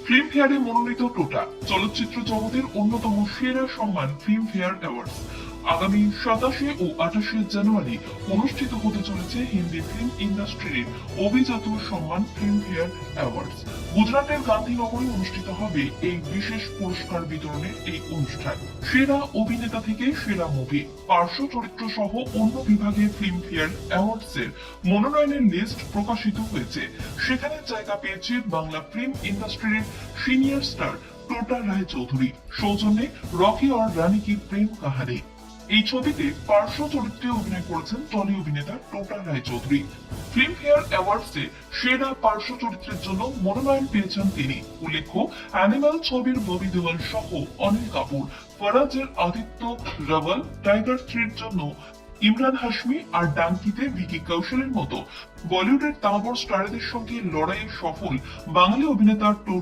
ফিল্মফেয়ারে মনোনীত টোটা চলচ্চিত্র জগতের অন্যতম সেরা সম্মান ফিল্মফেয়ার অ্যাওয়ার্ডস। আগামী 27 ও 28 জানুয়ারি অনুষ্ঠিত হতে চলেছে হিন্দি ফিল্ম ইন্ডাস্ট্রির অভিজাত সম্মান ফিল্মফেয়ার অ্যাওয়ার্ডস। গুজরাটের গান্ধীনগরে অনুষ্ঠিত হবে এই বিশেষ পুরস্কার বিতরণের এই অনুষ্ঠান। সেরা অভিনেতা থেকে সেরা মুভি, পার্শ্ব চরিত্র সহ অন্য বিভাগে ফিল্মফেয়ার অ্যাওয়ার্ডস এর মনোনয়নের লিস্ট প্রকাশিত হয়েছে। সেখানে জায়গা পেয়েছে বাংলা ফিল্ম ইন্ডাস্ট্রির সিনিয়র স্টার টোটা রায়চৌধুরী সৌজন্যে রকি और রানী কি প্রেম কাহানি। এই ছবিতে পার্শ্ব চরিত্রে অভিনয় করেছেন টলি অভিনেতা টোটা রায়চৌধুরী। ফিল্মফেয়ার অ্যাওয়ার্ডসে সেরা পার্শ্ব চরিত্রের জন্য মনোনয়ন পেয়েছেন তিনি। উল্লেখ্য, অ্যানিমাল ছবির ববি দেওয়াল সহ অনিল কাপুর, ফরাজের আদিত্য রাওয়াল, টাইগার 3 এর জন্য ইমরান হাশমি আর ডাঙ্কিতে ভিকি কৌশলের মতো বলিউডের তাবড় স্টারদের সঙ্গে লড়াইয়ে সফল বাঙালি অভিনেতা টোটা